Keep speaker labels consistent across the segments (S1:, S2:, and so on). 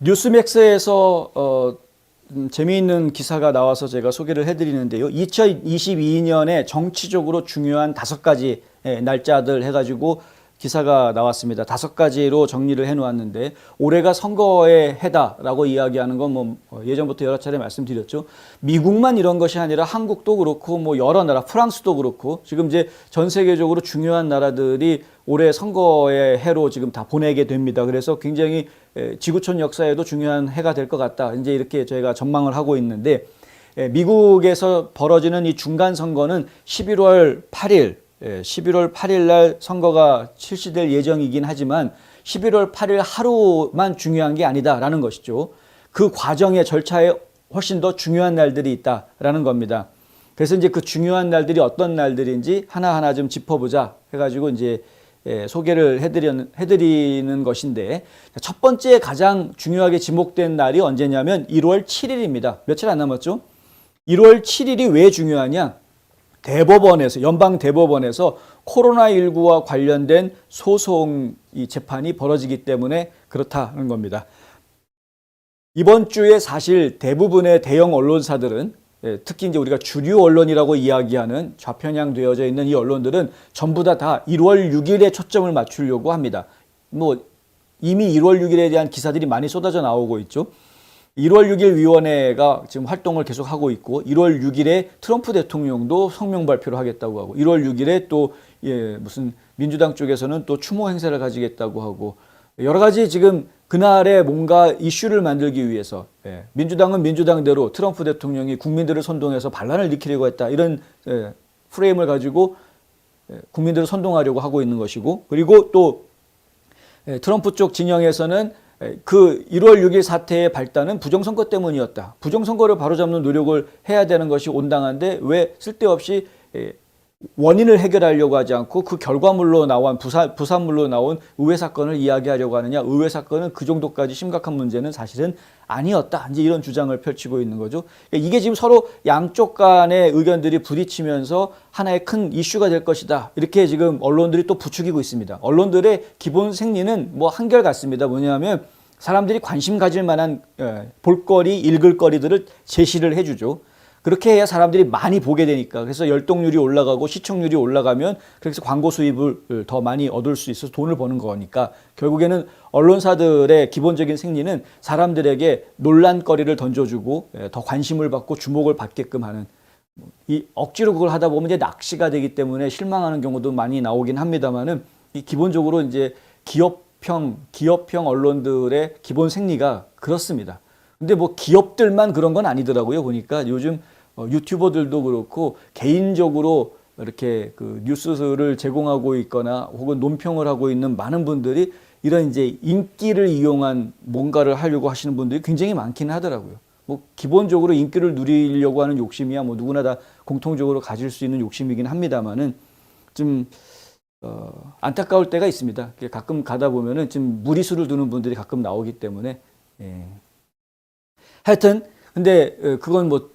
S1: 뉴스맥스에서 재미있는 기사가 나와서 제가 소개를 해드리는데요. 2022년에 정치적으로 중요한 5가지 날짜들 해가지고 기사가 나왔습니다. 5가지로 정리를 해놓았는데 올해가 선거의 해다라고 이야기하는 건 뭐 예전부터 여러 차례 말씀드렸죠. 미국만 이런 것이 아니라 한국도 그렇고 뭐 여러 나라, 프랑스도 그렇고 지금 이제 전 세계적으로 중요한 나라들이 올해 선거의 해로 지금 다 보내게 됩니다. 그래서 굉장히 지구촌 역사에도 중요한 해가 될 것 같다. 이제 이렇게 저희가 전망을 하고 있는데 미국에서 벌어지는 이 중간 선거는 11월 8일 11월 8일 날 선거가 실시될 예정이긴 하지만 11월 8일 하루만 중요한 게 아니다라는 것이죠. 그 과정의 절차에 훨씬 더 중요한 날들이 있다라는 겁니다. 그래서 이제 그 중요한 날들이 어떤 날들인지 하나하나 좀 짚어보자 해가지고 이제 소개를 해드리는 것인데 첫 번째 가장 중요하게 지목된 날이 언제냐면 1월 7일입니다. 며칠 안 남았죠? 1월 7일이 왜 중요하냐? 대법원에서 연방 대법원에서 코로나19와 관련된 소송 이 재판이 벌어지기 때문에 그렇다는 겁니다. 이번 주에 사실 대부분의 대형 언론사들은 특히 이제 우리가 주류 언론이라고 이야기하는 좌편향되어져 있는 이 언론들은 전부 다 1월 6일에 초점을 맞추려고 합니다. 뭐 이미 1월 6일에 대한 기사들이 많이 쏟아져 나오고 있죠. 1월 6일 위원회가 지금 활동을 계속하고 있고 1월 6일에 트럼프 대통령도 성명 발표를 하겠다고 하고 1월 6일에 또 무슨 민주당 쪽에서는 또 추모 행사를 가지겠다고 하고 여러 가지 지금 그날에 뭔가 이슈를 만들기 위해서 민주당은 민주당대로 트럼프 대통령이 국민들을 선동해서 반란을 일으키려고 했다 이런 프레임을 가지고 국민들을 선동하려고 하고 있는 것이고 그리고 또 트럼프 쪽 진영에서는 그 1월 6일 사태의 발단은 부정선거 때문이었다. 부정선거를 바로잡는 노력을 해야 되는 것이 온당한데 왜 쓸데없이 원인을 해결하려고 하지 않고 그 결과물로 나온 부산물로 나온 의회 사건을 이야기하려고 하느냐. 의회 사건은 그 정도까지 심각한 문제는 사실은 아니었다. 이제 이런 주장을 펼치고 있는 거죠. 이게 지금 서로 양쪽 간의 의견들이 부딪히면서 하나의 큰 이슈가 될 것이다. 이렇게 지금 언론들이 또 부추기고 있습니다. 언론들의 기본 생리는 뭐 한결같습니다. 뭐냐면 사람들이 관심 가질 만한 볼거리, 읽을거리들을 제시를 해주죠. 그렇게 해야 사람들이 많이 보게 되니까 그래서 열독률이 올라가고 시청률이 올라가면 그래서 광고 수입을 더 많이 얻을 수 있어서 돈을 버는 거니까 결국에는 언론사들의 기본적인 생리는 사람들에게 논란거리를 던져주고 더 관심을 받고 주목을 받게끔 하는 이 억지로 그걸 하다 보면 이제 낚시가 되기 때문에 실망하는 경우도 많이 나오긴 합니다만은 이 기본적으로 이제 기업형 언론들의 기본 생리가 그렇습니다. 근데 뭐 기업들만 그런 건 아니더라고요. 보니까 요즘 유튜버들도 그렇고 개인적으로 이렇게 그 뉴스를 제공하고 있거나 혹은 논평을 하고 있는 많은 분들이 이런 이제 인기를 이용한 뭔가를 하려고 하시는 분들이 굉장히 많기는 하더라고요. 뭐 기본적으로 인기를 누리려고 하는 욕심이야 뭐 누구나 다 공통적으로 가질 수 있는 욕심이긴 합니다만은 좀 안타까울 때가 있습니다. 가끔 가다 보면은 좀 무리수를 두는 분들이 가끔 나오기 때문에 하여튼 근데 그건 뭐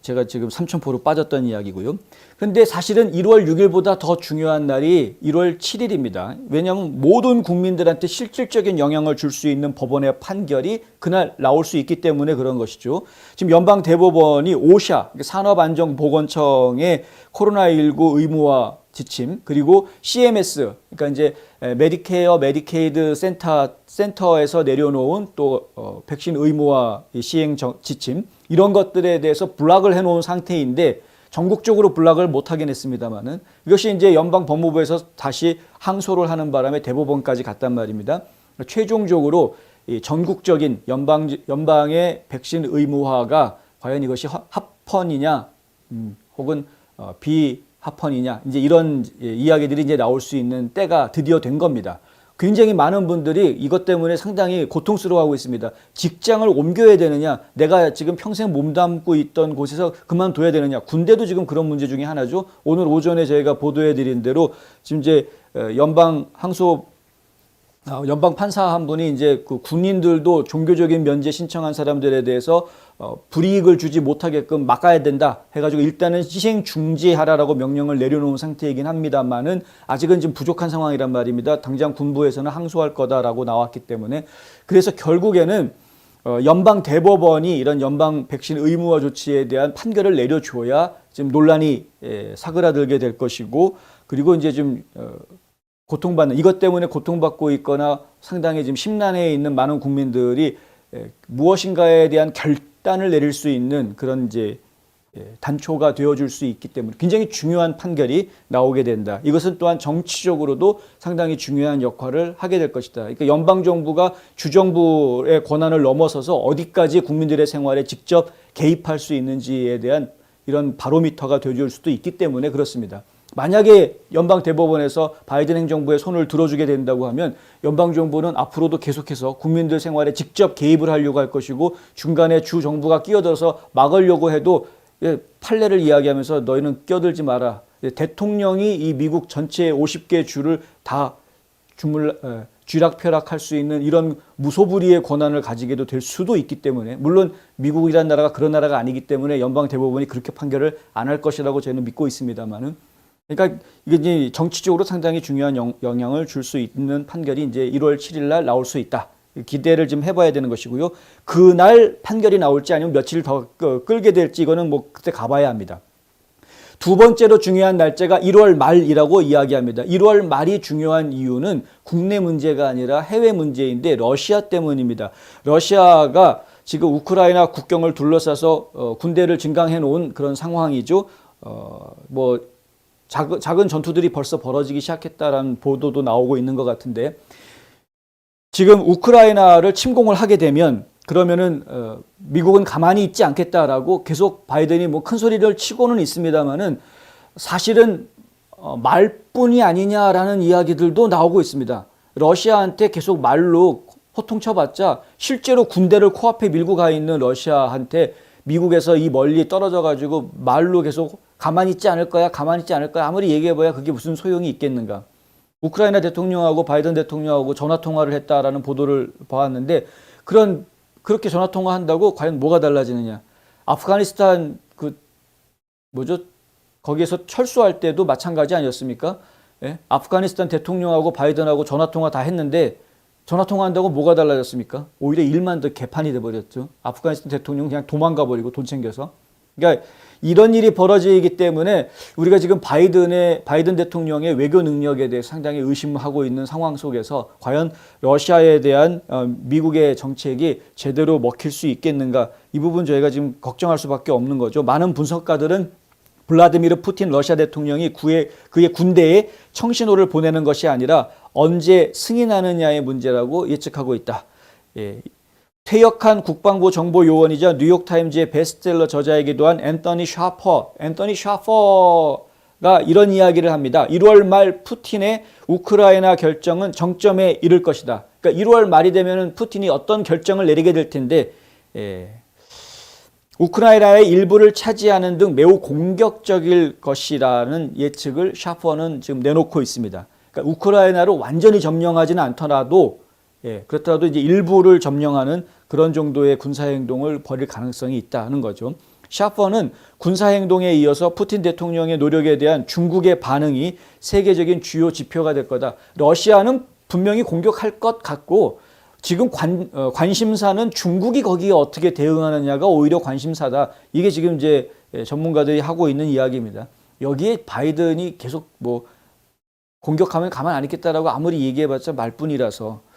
S1: 제가 지금 삼천포로 빠졌던 이야기고요. 그런데 사실은 1월 6일보다 더 중요한 날이 1월 7일입니다. 왜냐하면 모든 국민들한테 실질적인 영향을 줄 수 있는 법원의 판결이 그날 나올 수 있기 때문에 그런 것이죠. 지금 연방 대법원이 OSHA 산업안전보건청의 코로나19 의무화 지침 그리고 CMS 그러니까 이제 메디케어 메디케이드 센터에서 내려놓은 또 백신 의무화 시행 지침 이런 것들에 대해서 블락을 해놓은 상태인데 전국적으로 블락을 못하긴 했습니다만은 이것이 이제 연방 법무부에서 다시 항소를 하는 바람에 대법원까지 갔단 말입니다. 최종적으로 이 전국적인 연방의 백신 의무화가 과연 이것이 합헌이냐 혹은 비합헌이냐 이제 이런 이야기들이 이제 나올 수 있는 때가 드디어 된 겁니다. 굉장히 많은 분들이 이것 때문에 상당히 고통스러워하고 있습니다. 직장을 옮겨야 되느냐, 내가 지금 평생 몸담고 있던 곳에서 그만둬야 되느냐, 군대도 지금 그런 문제 중에 하나죠. 오늘 오전에 저희가 보도해드린 대로 지금 이제 연방 판사 한 분이 이제 그 군인들도 종교적인 면제 신청한 사람들에 대해서 불이익을 주지 못하게끔 막아야 된다 해가지고 일단은 희생 중지하라라고 명령을 내려놓은 상태이긴 합니다만은 아직은 좀 부족한 상황이란 말입니다. 당장 군부에서는 항소할 거다라고 나왔기 때문에 그래서 결국에는 연방 대법원이 이런 연방 백신 의무화 조치에 대한 판결을 내려줘야 지금 논란이 사그라들게 될 것이고, 그리고 이제 좀 고통받는, 이것 때문에 고통받고 있거나 상당히 지금 심란해 있는 많은 국민들이 무엇인가에 대한 결단을 내릴 수 있는 그런 이제 단초가 되어줄 수 있기 때문에 굉장히 중요한 판결이 나오게 된다. 이것은 또한 정치적으로도 상당히 중요한 역할을 하게 될 것이다. 그러니까 연방정부가 주정부의 권한을 넘어서서 어디까지 국민들의 생활에 직접 개입할 수 있는지에 대한 이런 바로미터가 되어줄 수도 있기 때문에 그렇습니다. 만약에 연방 대법원에서 바이든 행정부의 손을 들어주게 된다고 하면 연방정부는 앞으로도 계속해서 국민들 생활에 직접 개입을 하려고 할 것이고, 중간에 주 정부가 끼어들어서 막으려고 해도 판례를 이야기하면서 너희는 끼어들지 마라. 대통령이 이 미국 전체 50개 주를 다 쥐락펴락할 수 있는 이런 무소불위의 권한을 가지게도 될 수도 있기 때문에, 물론 미국이라는 나라가 그런 나라가 아니기 때문에 연방 대법원이 그렇게 판결을 안 할 것이라고 저는 믿고 있습니다만은, 그러니까 이게 이제 정치적으로 상당히 중요한 영향을 줄 수 있는 판결이 이제 1월 7일 날 나올 수 있다. 기대를 좀 해봐야 되는 것이고요. 그날 판결이 나올지 아니면 며칠 더 끌게 될지 이거는 뭐 그때 가봐야 합니다. 두 번째로 중요한 날짜가 1월 말이라고 이야기합니다. 1월 말이 중요한 이유는 국내 문제가 아니라 해외 문제인데 러시아 때문입니다. 러시아가 지금 우크라이나 국경을 둘러싸서 군대를 증강해 놓은 그런 상황이죠. 뭐 작은 전투들이 벌써 벌어지기 시작했다라는 보도도 나오고 있는 것 같은데, 지금 우크라이나를 침공을 하게 되면 그러면은 미국은 가만히 있지 않겠다라고 계속 바이든이 뭐 큰 소리를 치고는 있습니다만은 사실은 말뿐이 아니냐라는 이야기들도 나오고 있습니다. 러시아한테 계속 말로 호통쳐봤자 실제로 군대를 코앞에 밀고 가 있는 러시아한테 미국에서 이 멀리 떨어져 가지고 말로 계속 가만히 있지 않을 거야, 가만히 있지 않을 거야 아무리 얘기해봐야 그게 무슨 소용이 있겠는가. 우크라이나 대통령하고 바이든 대통령하고 전화통화를 했다라는 보도를 봐왔는데, 그렇게 전화통화한다고 과연 뭐가 달라지느냐. 아프가니스탄 거기에서 철수할 때도 마찬가지 아니었습니까? 예? 아프가니스탄 대통령하고 바이든하고 전화통화 다 했는데 전화통화한다고 뭐가 달라졌습니까? 오히려 일만 더 개판이 돼버렸죠. 아프가니스탄 대통령은 그냥 도망가 버리고 돈 챙겨서. 그러니까 이런 일이 벌어지기 때문에 우리가 지금 바이든 대통령의 외교 능력에 대해 상당히 의심하고 있는 상황 속에서 과연 러시아에 대한 미국의 정책이 제대로 먹힐 수 있겠는가, 이 부분 저희가 지금 걱정할 수밖에 없는 거죠. 많은 분석가들은 블라디미르 푸틴 러시아 대통령이 그의 군대에 청신호를 보내는 것이 아니라 언제 승인하느냐의 문제라고 예측하고 있다. 예. 퇴역한 국방부 정보요원이자 뉴욕타임즈의 베스트셀러 저자이기도 한 앤서니 샤퍼가 이런 이야기를 합니다. 1월 말 푸틴의 우크라이나 결정은 정점에 이를 것이다. 그러니까 1월 말이 되면 푸틴이 어떤 결정을 내리게 될 텐데, 우크라이나의 일부를 차지하는 등 매우 공격적일 것이라는 예측을 샤퍼는 지금 내놓고 있습니다. 그러니까 우크라이나를 완전히 점령하지는 않더라도, 그렇더라도 이제 일부를 점령하는 그런 정도의 군사행동을 벌일 가능성이 있다는 거죠. 샤퍼는 군사행동에 이어서 푸틴 대통령의 노력에 대한 중국의 반응이 세계적인 주요 지표가 될 거다. 러시아는 분명히 공격할 것 같고, 지금 관심사는 중국이 거기에 어떻게 대응하느냐가 오히려 관심사다. 이게 지금 이제 전문가들이 하고 있는 이야기입니다. 여기에 바이든이 계속 뭐 공격하면 가만 안 있겠다라고 아무리 얘기해봤자 말뿐이라서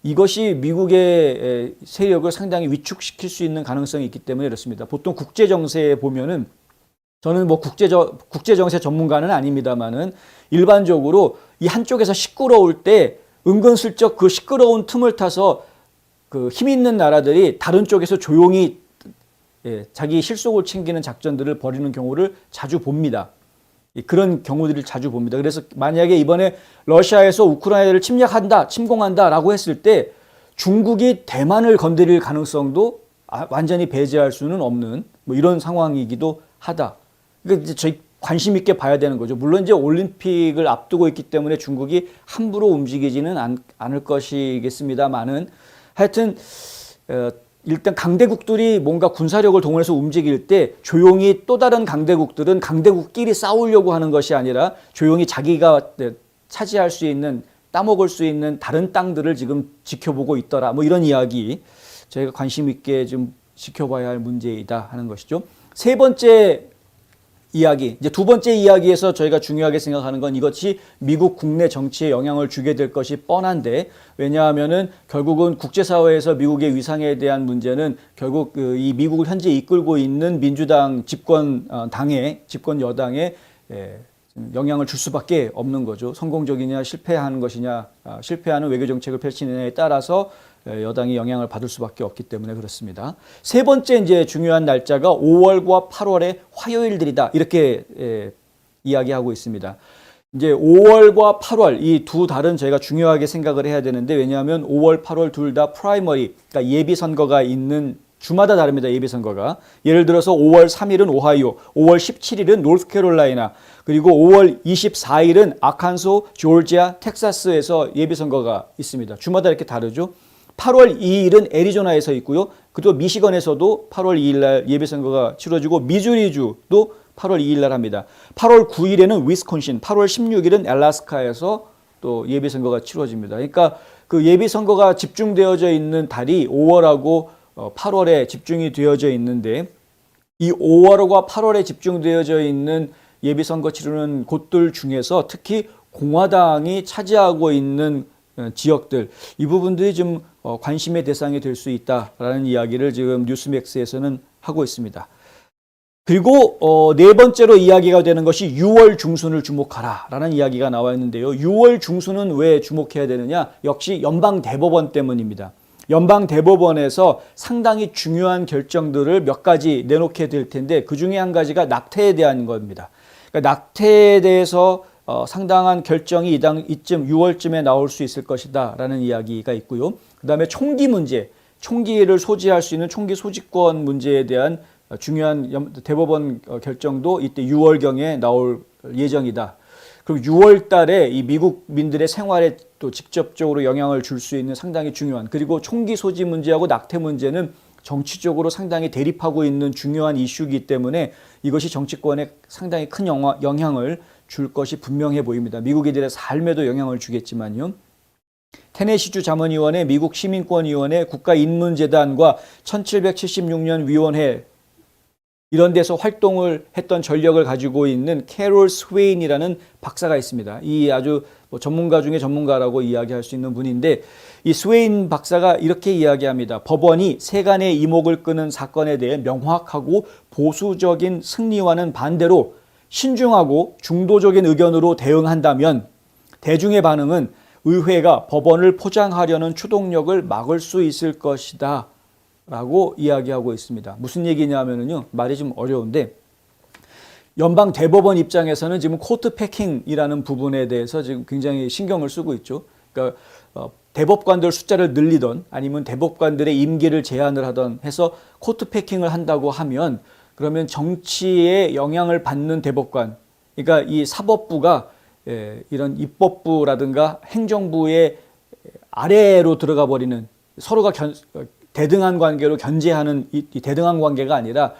S1: 이것이 미국의 세력을 상당히 위축시킬 수 있는 가능성이 있기 때문에 그렇습니다. 보통 국제정세에 보면은, 저는 뭐 국제정세 전문가는 아닙니다만은 일반적으로 이 한쪽에서 시끄러울 때 은근슬쩍 그 시끄러운 틈을 타서 그 힘 있는 나라들이 다른 쪽에서 조용히 자기 실속을 챙기는 작전들을 벌이는 경우를 자주 봅니다. 그런 경우들을 자주 봅니다. 그래서 만약에 이번에 러시아에서 우크라이나를 침공한다라고 했을 때 중국이 대만을 건드릴 가능성도 완전히 배제할 수는 없는 뭐 이런 상황이기도 하다. 그러니까 이제 저희 관심 있게 봐야 되는 거죠. 물론 이제 올림픽을 앞두고 있기 때문에 중국이 함부로 움직이지는 않을 것이겠습니다만은, 하여튼 일단 강대국들이 뭔가 군사력을 동원해서 움직일 때 조용히 또 다른 강대국들은 강대국끼리 싸우려고 하는 것이 아니라 조용히 자기가 차지할 수 있는, 따먹을 수 있는 다른 땅들을 지금 지켜보고 있더라. 뭐 이런 이야기. 저희가 관심 있게 좀 지켜봐야 할 문제이다 하는 것이죠. 세 번째 이야기, 이제 두 번째 이야기에서 저희가 중요하게 생각하는 건 이것이 미국 국내 정치에 영향을 주게 될 것이 뻔한데, 왜냐하면은 결국은 국제사회에서 미국의 위상에 대한 문제는 결국 이 미국을 현재 이끌고 있는 민주당 집권 집권 여당에 영향을 줄 수밖에 없는 거죠. 성공적이냐 실패하는 것이냐, 실패하는 외교 정책을 펼치느냐에 따라서 여당이 영향을 받을 수밖에 없기 때문에 그렇습니다. 세 번째 이제 중요한 날짜가 5월과 8월의 화요일들이다, 이렇게 이야기하고 있습니다. 이제 5월과 8월 이 두 달은 저희가 중요하게 생각을 해야 되는데, 왜냐하면 5월, 8월 둘 다 프라이머리, 그러니까 예비 선거가 있는 주마다 다릅니다. 예비 선거가. 예를 들어서 5월 3일은 오하이오, 5월 17일은 노스캐롤라이나, 그리고 5월 24일은 아칸소, 조지아, 텍사스에서 예비 선거가 있습니다. 주마다 이렇게 다르죠. 8월 2일은 애리조나에서 있고요. 그리고 미시건에서도 8월 2일 날 예비 선거가 치러지고, 미주리주도 8월 2일 날 합니다. 8월 9일에는 위스콘신, 8월 16일은 알래스카에서 또 예비 선거가 치러집니다. 그러니까 그 예비 선거가 집중되어져 있는 달이 5월하고 8월에 집중이 되어져 있는데, 이 5월과 8월에 집중되어져 있는 예비 선거 치르는 곳들 중에서 특히 공화당이 차지하고 있는 지역들, 이 부분들이 좀 관심의 대상이 될 수 있다라는 이야기를 지금 뉴스맥스에서는 하고 있습니다. 그리고 네 번째로 이야기가 되는 것이 6월 중순을 주목하라 라는 이야기가 나와 있는데요. 6월 중순은 왜 주목해야 되느냐? 역시 연방대법원 때문입니다. 연방대법원에서 상당히 중요한 결정들을 몇 가지 내놓게 될 텐데, 그 중에 한 가지가 낙태에 대한 겁니다. 그러니까 낙태에 대해서 상당한 결정이 이쯤 6월쯤에 나올 수 있을 것이다 라는 이야기가 있고요. 그 다음에 총기 문제, 총기를 소지할 수 있는 총기 소지권 문제에 대한 중요한 대법원 결정도 이때 6월경에 나올 예정이다. 그리고 6월 달에 이 미국민들의 생활에 또 직접적으로 영향을 줄 수 있는 상당히 중요한, 그리고 총기 소지 문제하고 낙태 문제는 정치적으로 상당히 대립하고 있는 중요한 이슈이기 때문에 이것이 정치권에 상당히 큰 영향을 줄 것이 분명해 보입니다. 미국인들의 삶에도 영향을 주겠지만요. 테네시주 자문위원회, 미국 시민권위원회, 국가인문재단과 1776년 위원회, 이런 데서 활동을 했던 전력을 가지고 있는 캐롤 스웨인이라는 박사가 있습니다. 이 아주 전문가 중에 전문가라고 이야기할 수 있는 분인데, 이 스웨인 박사가 이렇게 이야기합니다. 법원이 세간의 이목을 끄는 사건에 대해 명확하고 보수적인 승리와는 반대로 신중하고 중도적인 의견으로 대응한다면 대중의 반응은 의회가 법원을 포장하려는 추동력을 막을 수 있을 것이다 라고 이야기하고 있습니다. 무슨 얘기냐면요, 말이 좀 어려운데, 연방 대법원 입장에서는 지금 코트 패킹이라는 부분에 대해서 지금 굉장히 신경을 쓰고 있죠. 그러니까 대법관들 숫자를 늘리던, 아니면 대법관들의 임기를 제한을 하던 해서 코트 패킹을 한다고 하면, 그러면 정치에 영향을 받는 대법관, 그러니까 이 사법부가 이런 입법부라든가 행정부의 아래로 들어가 버리는, 서로가 대등한 관계로 견제하는 이 대등한 관계가 아니라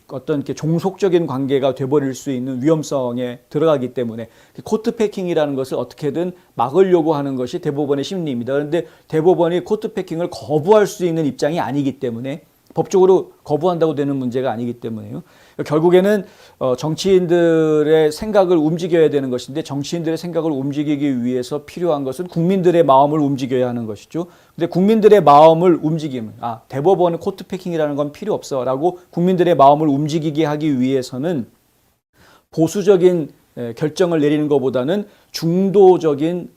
S1: 어떤 이렇게 종속적인 관계가 돼버릴 수 있는 위험성에 들어가기 때문에 코트 패킹이라는 것을 어떻게든 막으려고 하는 것이 대법원의 심리입니다. 그런데 대법원이 코트 패킹을 거부할 수 있는 입장이 아니기 때문에, 법적으로 거부한다고 되는 문제가 아니기 때문에요. 결국에는 정치인들의 생각을 움직여야 되는 것인데, 정치인들의 생각을 움직이기 위해서 필요한 것은 국민들의 마음을 움직여야 하는 것이죠. 근데 국민들의 마음을 움직이면, 대법원은 코트 패킹이라는 건 필요 없어 라고 국민들의 마음을 움직이게 하기 위해서는 보수적인 결정을 내리는 것보다는 중도적인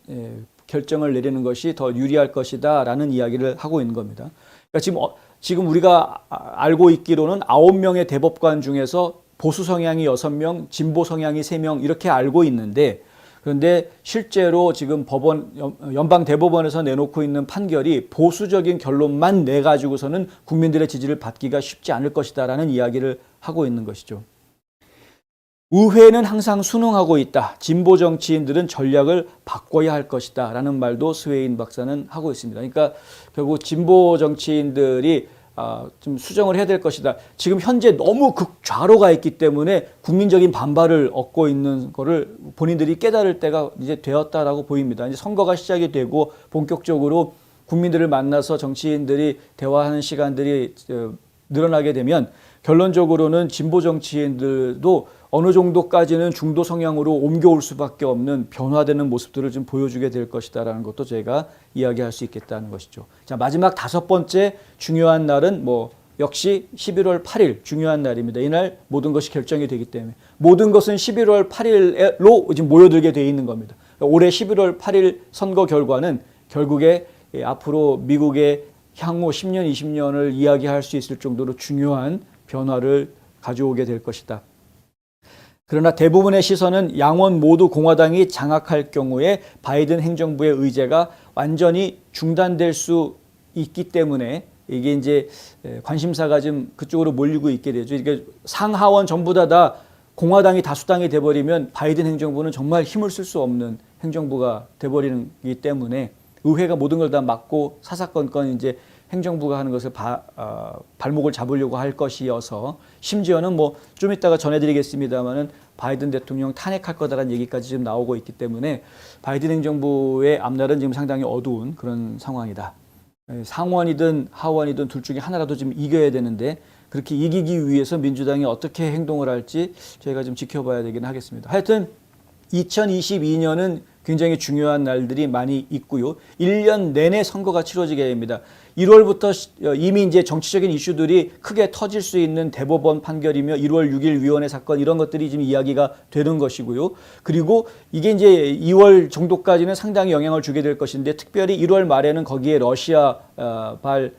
S1: 결정을 내리는 것이 더 유리할 것이다 라는 이야기를 하고 있는 겁니다. 그러니까 지금 우리가 알고 있기로는 9명의 대법관 중에서 보수 성향이 6명, 진보 성향이 3명 이렇게 알고 있는데, 그런데 실제로 지금 연방 대법원에서 내놓고 있는 판결이 보수적인 결론만 내가지고서는 국민들의 지지를 받기가 쉽지 않을 것이다라는 이야기를 하고 있는 것이죠. 의회는 항상 순응하고 있다. 진보 정치인들은 전략을 바꿔야 할 것이다 라는 말도 스웨인 박사는 하고 있습니다. 그러니까 결국 진보 정치인들이 좀 수정을 해야 될 것이다. 지금 현재 너무 극좌로가 있기 때문에 국민적인 반발을 얻고 있는 거를 본인들이 깨달을 때가 이제 되었다라고 보입니다. 이제 선거가 시작이 되고 본격적으로 국민들을 만나서 정치인들이 대화하는 시간들이 늘어나게 되면 결론적으로는 진보 정치인들도 어느 정도까지는 중도 성향으로 옮겨올 수밖에 없는 변화되는 모습들을 좀 보여주게 될 것이다라는 것도 제가 이야기할 수 있겠다는 것이죠. 자, 마지막 5번째 중요한 날은 역시 11월 8일 중요한 날입니다. 이날 모든 것이 결정이 되기 때문에 모든 것은 11월 8일로 지금 모여들게 돼 있는 겁니다. 올해 11월 8일 선거 결과는 결국에 앞으로 미국의 향후 10년, 20년을 이야기할 수 있을 정도로 중요한 변화를 가져오게 될 것이다. 그러나 대부분의 시선은 양원 모두 공화당이 장악할 경우에 바이든 행정부의 의제가 완전히 중단될 수 있기 때문에 이게 이제 관심사가 좀 그쪽으로 몰리고 있게 되죠. 이게 상하원 전부 다 공화당이 다수당이 돼버리면 바이든 행정부는 정말 힘을 쓸 수 없는 행정부가 돼버리기 때문에 의회가 모든 걸 다 막고 사사건건 이제 행정부가 하는 것을 발목을 잡으려고 할 것이어서 심지어는 좀 이따가 전해드리겠습니다만은 바이든 대통령 탄핵할 거다라는 얘기까지 지금 나오고 있기 때문에 바이든 행정부의 앞날은 지금 상당히 어두운 그런 상황이다. 상원이든 하원이든 둘 중에 하나라도 좀 이겨야 되는데 그렇게 이기기 위해서 민주당이 어떻게 행동을 할지 저희가 좀 지켜봐야 되긴 하겠습니다. 하여튼 2022년은 굉장히 중요한 날들이 많이 있고요. 1년 내내 선거가 치러지게 됩니다. 1월부터 이미 이제 정치적인 이슈들이 크게 터질 수 있는 대법원 판결이며 1월 6일 위원회 사건 이런 것들이 지금 이야기가 되는 것이고요. 그리고 이게 이제 2월 정도까지는 상당히 영향을 주게 될 것인데 특별히 1월 말에는 거기에 러시아 발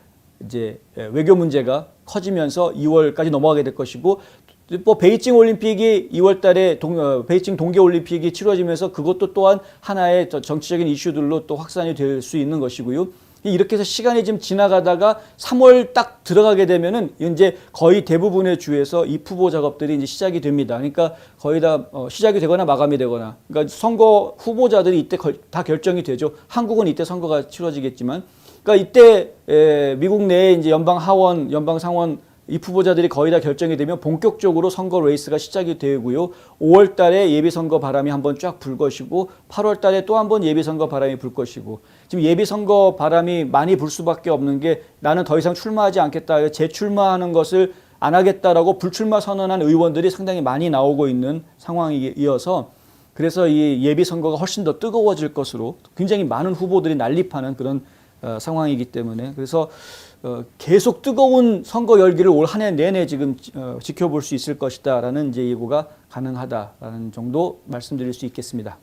S1: 이제 외교 문제가 커지면서 2월까지 넘어가게 될 것이고 베이징 올림픽이 2월 달에 베이징 동계 올림픽이 치러지면서 그것도 또한 하나의 정치적인 이슈들로 또 확산이 될 수 있는 것이고요. 이렇게 해서 시간이 좀 지나가다가 3월 딱 들어가게 되면은 이제 거의 대부분의 주에서 입후보 작업들이 이제 시작이 됩니다. 그러니까 거의 다 시작이 되거나 마감이 되거나, 그러니까 선거 후보자들이 이때 다 결정이 되죠. 한국은 이때 선거가 치러지겠지만, 그러니까 이때 미국 내에 이제 연방 하원, 연방 상원 입후보자들이 거의 다 결정이 되면 본격적으로 선거 레이스가 시작이 되고요. 5월 달에 예비선거 바람이 한번 쫙 불 것이고 8월 달에 또 한번 예비선거 바람이 불 것이고 지금 예비선거 바람이 많이 불 수밖에 없는 게 나는 더 이상 출마하지 않겠다. 재출마하는 것을 안 하겠다라고 불출마 선언한 의원들이 상당히 많이 나오고 있는 상황이어서 그래서 이 예비선거가 훨씬 더 뜨거워질 것으로 굉장히 많은 후보들이 난립하는 그런 상황이기 때문에 그래서 계속 뜨거운 선거 열기를 올 한 해 내내 지금 지켜볼 수 있을 것이다라는 이제 예고가 가능하다라는 정도 말씀드릴 수 있겠습니다.